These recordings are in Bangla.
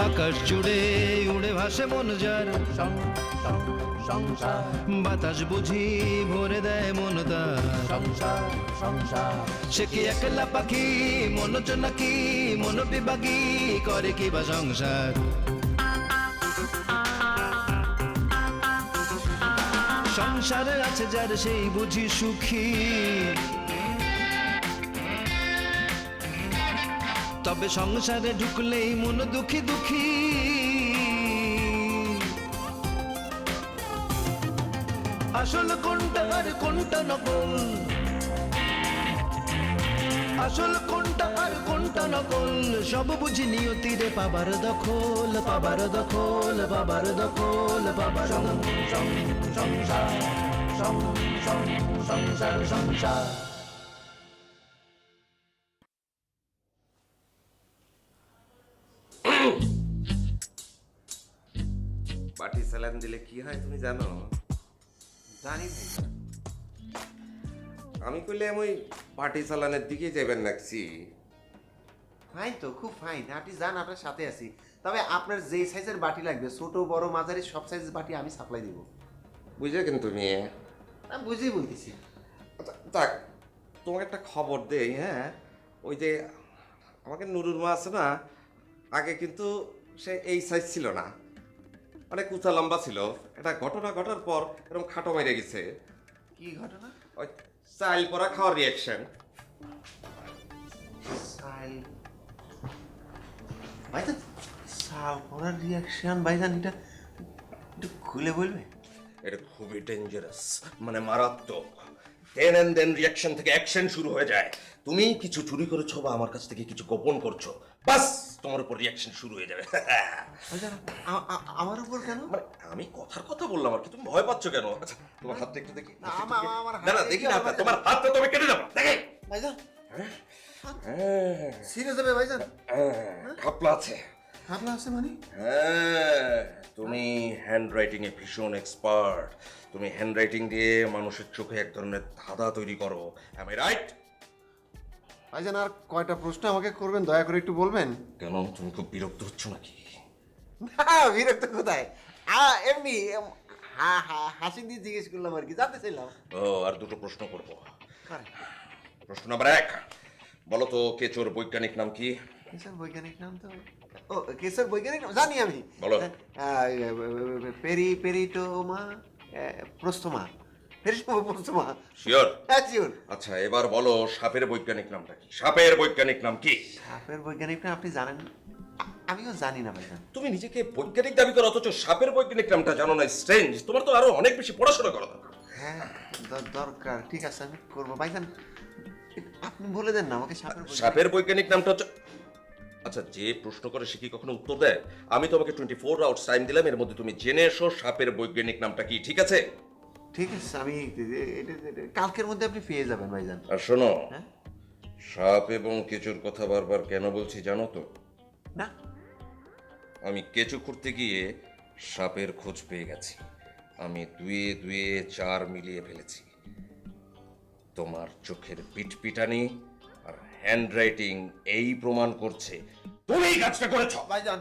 আকাশ জুড়ে উড়ে ভাসে মন যার, সংসার বাতাস বুঝি ভরে দেয় মন তার। সংসার সংসার সে কি একলা পাখি মন নাকি মন বিভাগী করে কি বা সংসার। সংসারে আছে যার সেই বুঝি সুখী, তবে সংসারে ঢুকলেই মন দুঃখী দুঃখী। আসল কোনটা আর কোনটা নকল, আসল কোনটা আর কোনটা নকল, সব বুঝি নিয়তিরে পাবার দখল, পাবার দখল, পাবার দখল, পাবার সংসার সংসার সংসার। বাটি স্যালান দিলে কি হয় তুমি জানো? জানি ভাই, আমি কইলাম ওই বাটি চালানের দিকে যাবেন নাকছি। ফাইন তো, খুব ফাইন। আপনি যান, আপনার সাথে আছি। তবে আপনার যে সাইজের বাটি লাগবে, ছোট বড় মাঝারি সব সাইজের বাটি আমি সাপ্লাই দিব। বুঝলে কিন্তু তুমি আমি বুঝেই বলতেছি। আচ্ছা, যাক তোমাকে একটা খবর দেই। হ্যাঁ, ওই যে আমাকে নুরুর মা আছে না, আগে কিন্তু সে এই সাইজ ছিল না, অনেক উঁচা লম্বা ছিল। একটা ঘটনা ঘটার পর এরকম খাটো মেরে গেছে। কি ঘটনা? ওই চাইল পরা খাওয়ার রিয়াকশন। সাইল ভাইজান, সাল পড়ার রিয়াকশন ভাইজান, এটা একটু খুলে বলবে? এটা খুবই ডেঞ্জারাস, মানে মারাত্মক। দেন এন্ড দেন রিয়াকশন থেকে অ্যাকশন শুরু হয়ে যায়। তুমি কিছু চুরি করেছো বা আমার কাছ থেকে কিছু গোপন করছো, বাস তোমার উপর রিয়াকশন শুরু হয়ে যাবে। ভাইজান, আমার উপর কেন? মানে আমি কথার কথা বললাম আর কি, তুমি ভয় পাচ্ছ কেন? আচ্ছা তোমার হাতটা একটু দেখি। না, আমার না না, দেখি না, তোমার হাতটা তুমি কেটে যাবো, দেখে। ভাইজান হ্যাঁ সিরিয়াস হবে ভাইজান? খাপলা আছে। আপনার আছে মানে? হ্যাঁ, তুমি হ্যান্ড রাইটিং এ ভীষণ এক্সপার্ট। তুমি হ্যান্ড রাইটিং দিয়ে মানুষের চোখে এক ধরনের ধাঁধা তৈরি করো, এম আই রাইট? ভাইজান, আর কয়টা প্রশ্ন আমাকে করবেন, দয়া করে একটু বলবেন? কেন, তুমি খুব বিরক্ত হচ্ছ নাকি? না, বিরক্ত কোথায়? এমনি হাসি দিয়ে জিজ্ঞেস করলাম আর কি, জানতে চাইলাম। ও, আর দুটো প্রশ্ন করবো। প্রশ্ন নাম্বার 1, বলো তো কেচোর বৈজ্ঞানিক নাম কি? কেশর বৈজ্ঞানিক নাম তো, ও কেশর বৈজ্ঞানিক নাম জানি আমি। বলো। পেরিটোমা প্রস্থমা, প্রস্থমা। শিওর? হ্যাঁ, শিওর। আচ্ছা, এবার বলো সাপের বৈজ্ঞানিক নামটা কি? সাপের বৈজ্ঞানিক নাম কি? সাপের বৈজ্ঞানিক নাম আপনি জানেন? আমিও জানি না ভাইজান। তুমি নিজেকে বৈজ্ঞানিক দাবি করো অথচ সাপের বৈজ্ঞানিক নামটা জানো না, স্ট্রেঞ্জ। তোমার তো আরো অনেক বেশি পড়াশোনা করা দরকার। হ্যাঁ, দরকার। ঠিক আছে, আমি করবো ভাইজান। আপনি বলে দেন না আমাকে সাপের বৈজ্ঞানিক নামটা হচ্ছে, আচ্ছা যে প্রশ্ন করে সে কি কখনো উত্তর দেয়? আমি তোমাকে 24 আওয়ার্স টাইম দিলাম, এর মধ্যে তুমি জেনে এসো সাপের বৈজ্ঞানিক নামটা কি, ঠিক আছে? ঠিক আছে, আমি কালকের মধ্যে আপনি পেয়ে যাবেন ভাইজান। আর শোনো, হ্যাঁ? সাপ এবং কেঁচোর কথা বারবার কেন বলছি জানো তো? না। আমি কেঁচো খুঁড়তে গিয়ে সাপের খোঁজ পেয়ে গেছি। আমি দুয়ে দুয়ে 4 মিলিয়ে ফেলেছি। তোমার চোখের পিটপিটানি আর হ্যান্ড রাইটিং এই প্রমাণ করছে তুমি এই কাজটা করেছ। ভাইজান,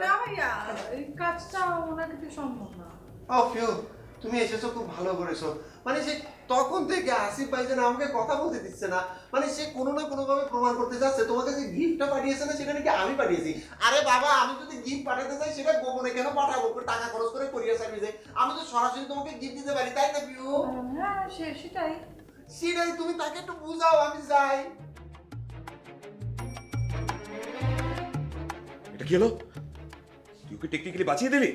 না ভাইয়া, এই কাজটা ওনাকে দিয়ে সম্ভব না। ও ফিউ, তুমি এসেছো, খুব ভালো করেছো। মানে সে তখন থেকে আসিফ ভাইজান আমাকে কথা বলতে দিচ্ছে না। মানে সে কোনো না কোনো ভাবে প্রমাণ করতে যাচ্ছে তোমাকে যে গিফটটা পাঠিয়েছে না, সেটা নাকি আমি পাঠিয়েছি। আরে বাবা, আমি যদি গিফট পাঠাতে চাই সেটা গোপনে কেন পাঠাবো? টাকা খরচ করে কোরিয়ার সার্ভিসে আমি তো সরাসরি তোমাকে গিফট দিতে পারি, তাই না ফিউ? হ্যাঁ, সেটাই। সেটাই, তুমি তাকে একটু বুঝাও, আমি যাই। এটা কি হলো? তুই ওকে টেকনিক্যালি বাঁচিয়ে দিলি?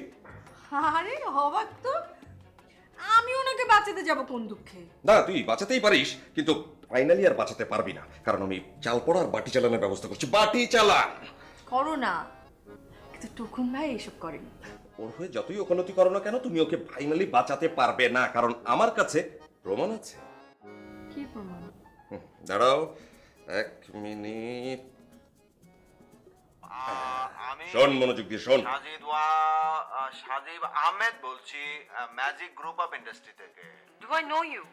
আরে অবাক তো, আমি ওনাকে বাঁচাতে যাব কোন দুঃখে? না, তুই বাঁচাতেই পারিস, কিন্তু ফাইনালি আর বাঁচাতে পারবি না, কারণ আমি চাল পড়া আর বাটি চালানোর ব্যবস্থা করছি। বাটি চালান করো না, কিন্তু টুকুন ভাই এসব করেনি। ওর হয়ে যতই ওকালতি করো না কেন, তুমি ওকে ফাইনালি বাঁচাতে পারবে না, কারণ আমার কাছে প্রমাণ আছে। কি প্রমাণ? দাঁড়াও 1 মিনিট। আমি শোন, মনোযোগ দিয়ে শোন। সাজিব আহমেদ বলছি, ম্যাজিক গ্রুপ অফ ইন্ডাস্ট্রি থেকে। Do I know you?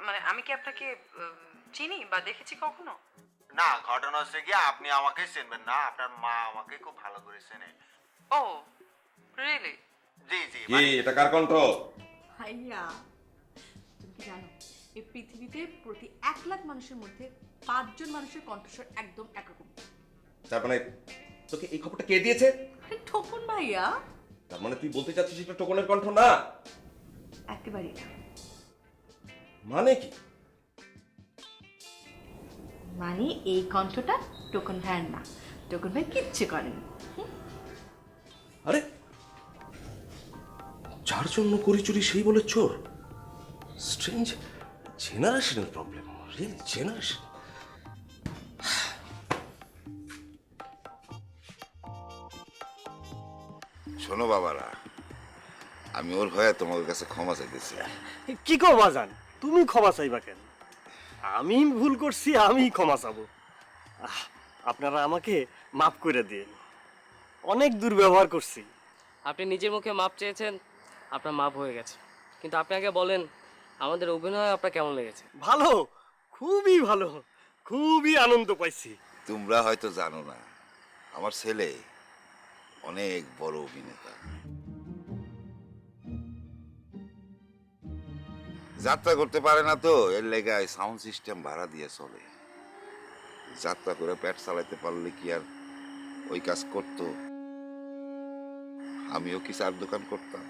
মানে আমি কি আপনাকে চিনি বা দেখেছি কখনো? না ঘটনা হচ্ছে কি আপনি আমাকে চিনবেন না, আপনার মা আমাকে খুব ভালো করে চেনে। ও রিয়েলি? জি জি কি এটা কার কণ্ঠ? ভাইয়া তুমি কি জানো এই পৃথিবীতে প্রতি 1,00,000 মানুষের মধ্যে 5 জন মানুষের কণ্ঠস্বর একদম একরকম। তার মানে তোকে এই খবরটা কে দিয়েছে? আরে ঠকুন ভাইয়া। তার মানে তুই বলতে চাচ্ছিস এটা টোকনের কণ্ঠ না? একেবারেই না। মানে কি? মানে এই কণ্ঠটা টোকন ভাইয়ের না, টোকন ভাই কিচ্ছু করেনি। আরে যার জন্য করি চুরি সেই বলে চোর। স্ট্রেঞ্জ জেনারেশনের প্রবলেম, রিয়েল জেনারেশন। শোনো বাবারা, আমি ওর হয়ে তোমাদের কাছে ক্ষমা চাইতেছি। কি কো বাজান, তুমি ক্ষমা চাইবা কেন? আমি ভুল করছি, আমি ক্ষমা চাবো। আপনারা আমাকে মাফ করে দিন, অনেক দুর্ব্যবহার করছি। আপনি নিজের মুখে মাপ চেয়েছেন, আপনার মাপ হয়ে গেছে। কিন্তু আপনি আগে বলেন আমাদের অভিনয় আপনার কেমন লেগেছে? ভালো, খুবই ভালো, খুবই আনন্দ পাইছি। তোমরা হয়তো জানো না, আমার ছেলে অনেক বড় অভিনেতা। যাত্রা করতে পারে না তো, এর লেগায় সাউন্ড সিস্টেম ভাড়া দিয়ে চলে। যাত্রা করে পেট চালাইতে পারলে কি আর ওই কাজ করতো? আমিও কি চার দোকান করতাম?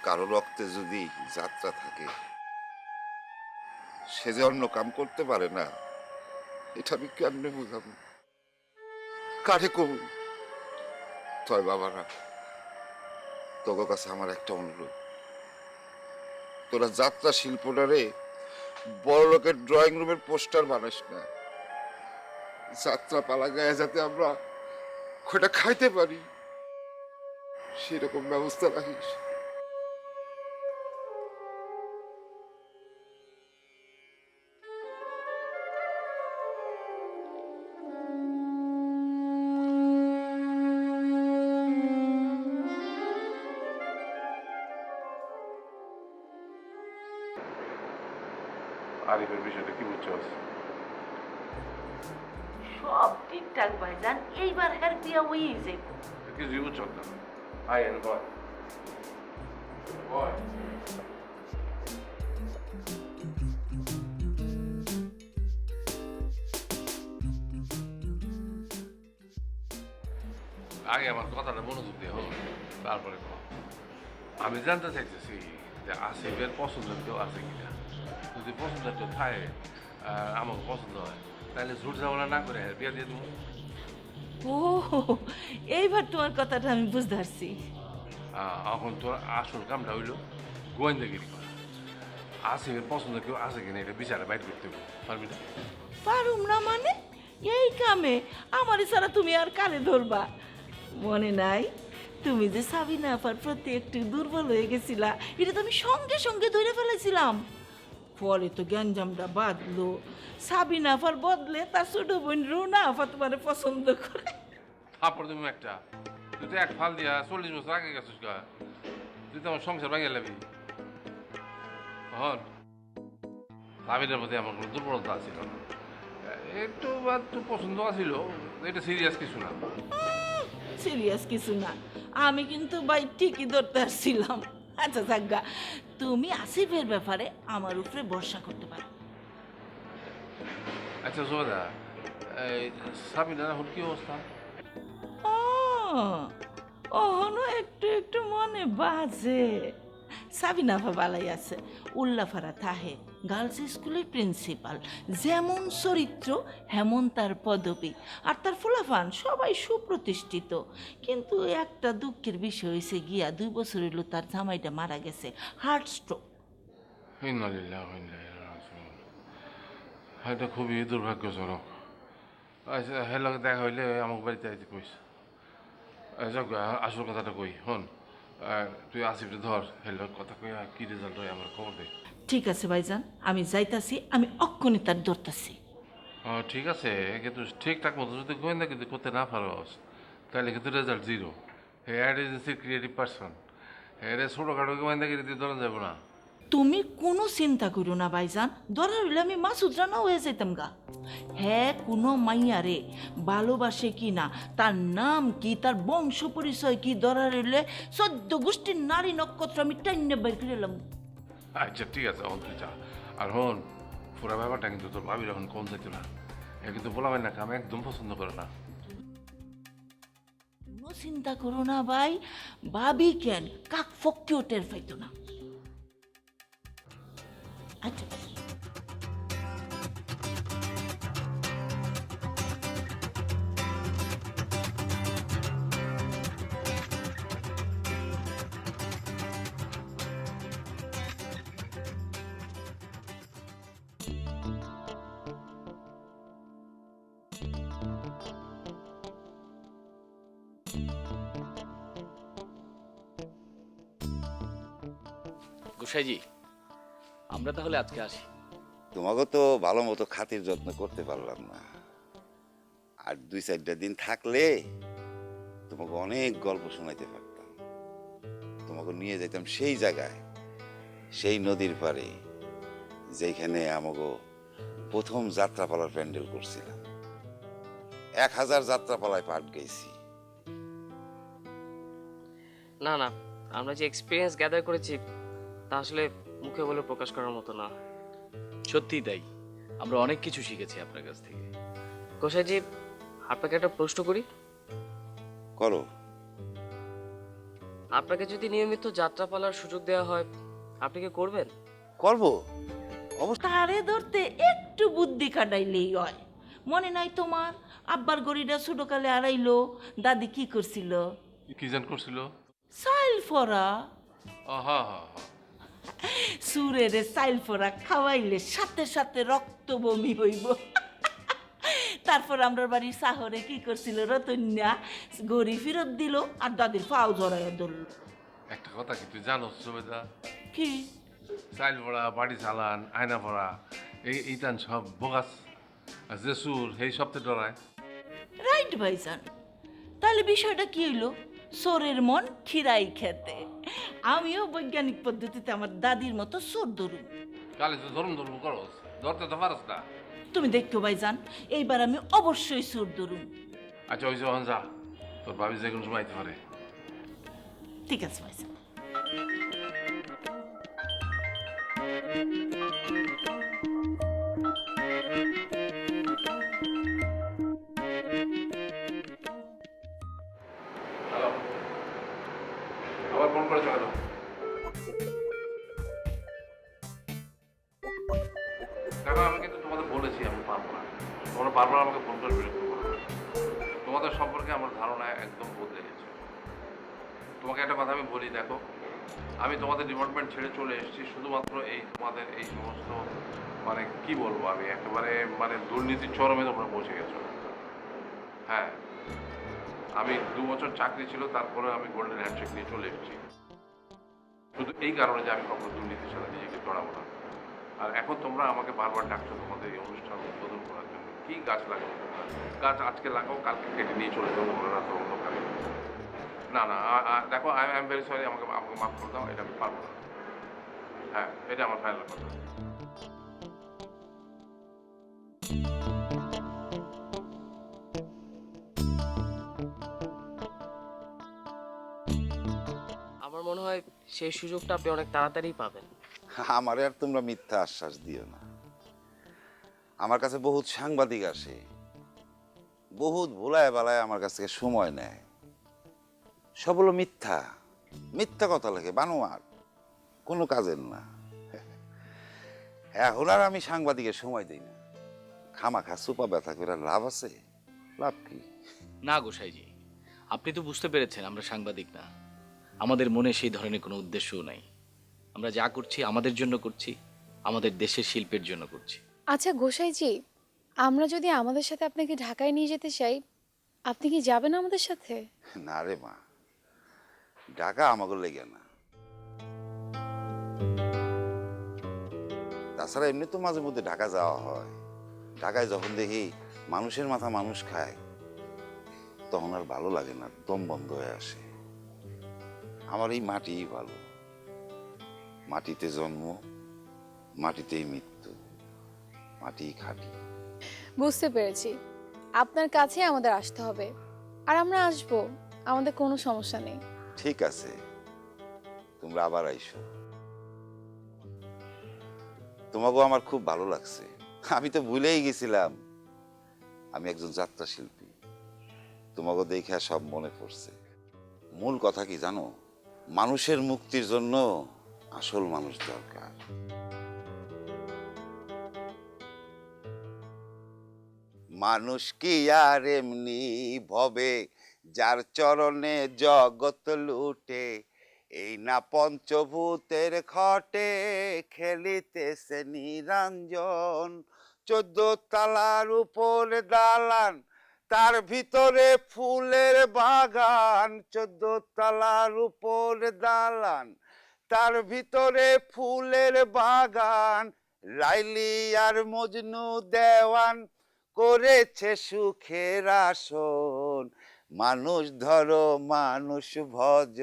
কারো রক্তে যদি যাত্রা থাকে, সে যে অন্য কাম করতে পারে না, এটা আমি কেমনে বুঝাবো, কারে কব? তয় বাবারা, তোর কাছে আমার একটা অনুরোধ, তোরা যাত্রা শিল্পটারে বড় লোকের ড্রয়িং রুমের পোস্টার বানাস না। যাত্রা পালা গায়ে যাতে আমরা কয়টা খাইতে পারি, সেরকম ব্যবস্থা রাখিস। আরিফের বিষয়টা কি বুঝছস? সব ঠিকঠাক ভাইজান, এইবার হের বিয়া হয়েই যাইব। কিছুই বুঝছস না। আয় এন বয় বয়। আগে আমার কথাটা মনোযোগ দিয়ে হোক, তারপরে আমি জানতে চাইতেছি যে আসিফের পছন্দের কেউ আছে কিনা। যদি পছন্দের কেউ থাকে, আমাকে পছন্দ হয়, তাহলে ঝুট ঝামেলা না করে বিয়ে দিয়ে দেবো। ও, এইবার তোমার কথাটা আমি বুঝতে পারছি। এখন তোর আসল কামটা হইল গোয়েন্দাগিরি করা। আসিফের পছন্দের কেউ আছে কিনা এটা বিচারে বাইর করতে হবে, পারবি না? পারুম না মানে? এই কামে আমারই ছাড়া তুমি আর কারে ধরবা? মনে নাই তুমি যে সাবিনা আপার প্রতি একটু দুর্বল হয়ে গেছিলা, এটা তো আমি সঙ্গে সঙ্গে ধরে ফেলেছিলাম। পরে তো গ্যাঞ্জামটা বাঁধলো, সাবিনা আপার বদলে তার ছোট বোন রুনা আপা তোমার পছন্দ করে। তারপর তুমি একটা, তুই তো এক ফাল দিয়া 40 বছর আগে গেছিস গা, তুই তো আমার সংসার ভাঙিয়ে লাবি। হন সাবিনের প্রতি আমার কোনো দুর্বলতা ছিল না, একটু বা তোর পছন্দ আছিল, এটা সিরিয়াস কিছু না। সিরিয়াস কিছু না, আমি কিন্তু ভাই ঠিকই ধরতে আসছিলাম। আচ্ছা জাগা, তুমি আসিফের ব্যাপারে আমার উপরে ভরসা করতে পারো। আচ্ছা জোদা, এই সাবিনার এখন কি অবস্থা? ও, ওহনো একটু একটু মনে বাজে। সাবিনা আপা বালাই আছে, উল্লাফারা থাহে, গার্লস স্কুলের প্রিন্সিপাল। যেমন চরিত্র হেমন তার পদবী, আর তার ফুলাফান সবাই সুপ্রতিষ্ঠিত। কিন্তু একটা দুঃখের বিষয় হয়েছে গিয়া 2 বছর হইল তার জামাইটা মারা গেছে, হার্ট স্ট্রোক। ইন্নালিল্লাহ ওয়া ইন্না ইলাইহি রাজিউন। এটা খুবই দুর্ভাগ্যজনক। আচ্ছা হের লগে দেখা হইলে আমাকে বাড়িতে আইতে কইস। যাক আসল কথাটা কই, হন তুই আসিফটা ধর, হের লগে কথা কই কি রেজাল্ট হয় আমার খবর দে। ঠিক আছে ভাইজান, আমি যাইতাছি, আমি অক্ষণে তার ধরতাছি। ঠিক আছে, কিন্তু ঠিকঠাক মতো যদি গোয়েন্দা কিন্তু করতে না পারোস, তাহলে কিন্তু রেজাল্ট 0। হে অ্যাড এজেন্সির ক্রিয়েটিভ পার্সন, হ্যাঁ রে ছোটোখাটো গোয়েন্দাগিরি দিয়ে ধরা যাবো না। তুমি কোনো চিন্তা করো না ভাইজান, দরার হইলে আমি মাসুদ রানা হয়ে যেতাম গা। হ্যাঁ কোনো মাইয়া রে ভালোবাসে কি না, তার নাম কি, তার বংশ পরিচয় কি, দরার হইলে 14 গোষ্ঠীর নারী নক্ষত্র আমি টাইনে বের করে এলাম। আচ্ছা ঠিক আছে, এখন তুই যা। আর হন পুরা ব্যাপারটা কিন্তু তোর ভাবির এখন কম যাইতো না। এ কিন্তু বলা হয় না, আমি একদম পছন্দ করে না। কোনো চিন্তা করো না ভাই, ভাবি কেন কাক ফক্কেও টের পাইতো না। আচ্ছা গোসাইজি, আমরা তাহলে আজকে আসি। তোমাকে তো ভালো মতো খাতির যত্ন করতে পারলাম না, আর 2-4টা দিন থাকলে তোমাকে অনেক গল্প শোনাইতে পারতাম। তোমাকে নিয়ে যেতাম সেই জায়গায়, সেই নদীর পাড়ে যেখানে আমাকে প্রথম যাত্রাপালার প্যান্ডেল করছিলাম। 1000 যাত্রাপালায় পাঠ গেছি। না না, আমরা যে এক্সপিরিয়েন্স গ্যাদার করেছি তা আসলে মুখে বলে প্রকাশ করার মতো না। সত্যিই তাই, আমরা অনেক কিছু শিখেছি আপনার কাছ থেকে। গোসাইজি, আপনাকে একটা প্রশ্ন করি। করো। আপনাকে যদি নিয়মিত যাত্রাপালার সুযোগ দেওয়া হয়, আপনি কি করবেন? করবো। তারে ধরতে একটু বুদ্ধি কাটাইলেই হয়। মনে নাই তোমার আব্বার গড়িটা ছোটকালে হারাইলো, দাদি কি করছিল? কি জান করছিল? চাইল ফরা। হা হা হা। সুরের চাইল ফরা খাওয়াইলে সাথে সাথে রক্ত বমি হইব। তারপর আমরা বাড়ির শহরে কি করছিল, রতন্যা গড়ি ফেরত দিল আর দাদির পাও ধরাইয়া ধরল। একটা কথা কি তুই জানো সুবেদা? কি? চাইল ভরা, বাড়ি চালান, আয়না ভরা, এইটান সব বোগাস। আর যে সুর সেই সপ্তাহে ডরায়। রাইট ভাইজান, তাহলে বিষয়টা কি হইলো? সোরের মন খিরাই খেতে। আমিও বৈজ্ঞানিক পদ্ধতিতে আমার দাদির মতো সোর ধরুন। কালে তো ধরুম ধরুম করস, ধরতে তো পারস না। তুমি দেখো ভাইজান, এইবার আমি অবশ্যই সোর ধরুন। আচ্ছা ওই যখন যা, তোর ভাবি যে কোনো সময় আইতে পারে। ঠিক আছে ভাইজান। হ্যালো, আবার ফোন করে চলে দেখো, আমি কিন্তু তোমাদের বলেছি আমি পারবো না। তোমরা বারবার আমাকে ফোন করে বিরক্ত করো। তোমাদের সম্পর্কে আমার ধারণা একদম বদলে গেছে। তোমাকে একটা কথা আমি বলি, দেখো আমি তোমাদের ডিপার্টমেন্ট ছেড়ে চলে এসেছি শুধুমাত্র এই তোমাদের এই সমস্ত মানে কি বলবো, আমি একেবারে মানে দুর্নীতির চরমে তোমরা পৌঁছে গেছো। হ্যাঁ, আমি 2 বছর চাকরি ছিল, তারপরে আমি গোল্ডেন হ্যান্ডশেক নিয়ে চলে এসেছি শুধু এই কারণে যে আমি কখনো দুর্নীতির সাথে নিজেকে জড়াবো না। আর এখন তোমরা আমাকে বারবার ডাকছো তোমাদের এই অনুষ্ঠান উদ্বোধন করার জন্য। কি গাছ লাগাবো তোমরা? গাছ আজকে লাগাও, কালকে কেটে নিয়ে চলে যাবো তোমরা রাতে অন্ধকারে। না না, দেখো আই এম ভেরি সরি, আমাকে মাফ করে দাও, এটা আমি পারবো না। হ্যাঁ, এটা আমার ফাইনাল কথা। আমার মনে হয় সেই সুযোগটা আপনি অনেক তাড়াতাড়ি পাবেন। আমারে আর তোমরা মিথ্যা আশ্বাস দিও না। আমার কাছে বহুত সাংবাদিক আসে, বহুত ভোলায় বেলায় আমার কাছ থেকে সময় নেয়, সব হলো মিথ্যা। মিথ্যা কথা লেখে, বানোয়ার, কোনো কাজের না। এখন আর আমি সাংবাদিকের সময় দিই না। খামাখা সুপা ব্যথা করে লাভ আছে? লাভ কি? না গোসাইজি, আপনি তো বুঝতে পেরেছেন আমরা সাংবাদিক না। আমাদের মনে সেই ধরনের কোনো উদ্দেশ্যও নাই। আমরা যা করছি আমাদের জন্য করছি, আমাদের দেশের শিল্পের জন্য করছি। আচ্ছা গোসাইজি, আমরা যদি আমাদের সাথে আপনাকে ঢাকায় নিয়ে যেতে চাই, আপনি কি যাবেন আমাদের সাথে? না রে মা, ঢাকা আমাকে লেগে না। তাছাড়া এমনি তো মাঝে মধ্যে ঢাকা যাওয়া হয়। ঢাকায় যখন দেখি মানুষের মাথা মানুষ খায়, তখন আর ভালো লাগে না, দম বন্ধ হয়ে আসে। আমার এই মাটিই ভালো। মাটিতে জন্ম, মাটিতেই মৃত্যু, মাটিই খাঁটি। বুঝতে পেরেছি, আপনার কাছে আমাদের আসতে হবে, আর আমরা আসবো, আমাদের কোনো সমস্যা নেই। ঠিক আছে, তোমরা আবার আইসো। তোমাকেও আমার খুব ভালো লাগছে। আমি তো ভুলেই গেছিলাম আমি একজন যাত্রা শিল্পী। তোমাকে দেখে সব মনে পড়ছে। মূল কথা কি জানো, মানুষের মুক্তির জন্য আসল মানুষ দরকার। মানুষ কি আর এমনি ভবে, যার চরণে জগৎ লুটে, এই না পঞ্চভূতের খটে খেলিতেছে নিরঞ্জন। 14 তলার উপর দালান, তার ভিতরে ফুলের বাগান। 14 তলার উপর দালান, তার ভিতরে ফুলের বাগান। লাইলি আর মজনু দেওয়ান করেছে সুখের আসন। মানুষ ধরো মানুষ ভজ,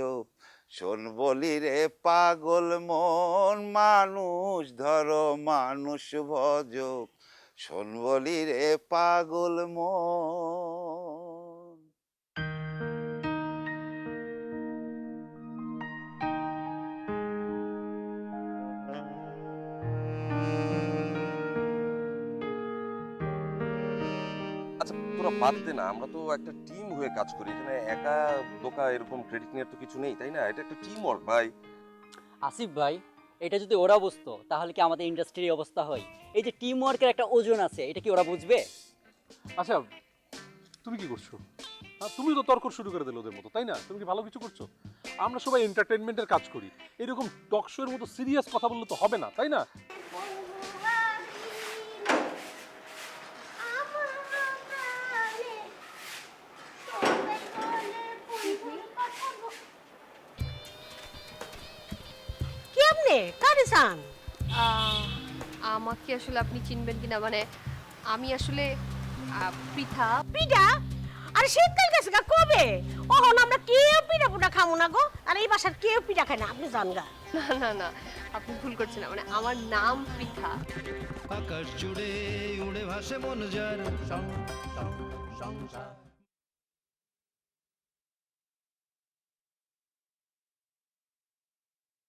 শোন বলি রে পাগল মন। মানুষ ধরো মানুষ ভজ, শোন বলি রে পাগল মন। আচ্ছা তোরা বাদ দে না, আমরা তো একটা টিম হয়ে কাজ করি, এখানে একা দোকা এরকম ক্রেডিট নেওয়ার তো কিছু নেই, তাই না? এটা একটা টিম ওয়ার্ক ভাই। আসিফ ভাই, এটা যদি ওরা বুঝতো তাহলে কি আমাদের ইন্ডাস্ট্রির অবস্থা হয়? এই যে টিম ওয়ার্কের একটা ওজন আছে, এটা কি ওরা বুঝবে? আচ্ছা তুমি কি করছো? তুমি তো তর্ক শুরু করে দিলে ওদের মতো, তাই না? তুমি কি ভালো কিছু করছো? আমরা সবাই এন্টারটেনমেন্টের কাজ করি, এরকম টক শো এর মতো সিরিয়াস কথা বললে তো হবে না, তাই না? আমাকে আসলে আপনি চিনবেন কিনা, মানে আমি আসলে পিঠা। পিঠা? আরে শীতকাল গেছে গা কবে? ওহন আমরা কেউ পিঠা পুঠা খামু না গো, আর এই বাসার কেউ পিঠা খায় না, আপনি জান গা। না না না, আপনি ভুল করছেন, মানে আমার নাম পিঠা। আকাশ জুড়ে উড়ে ভাসে মন যার, সংসার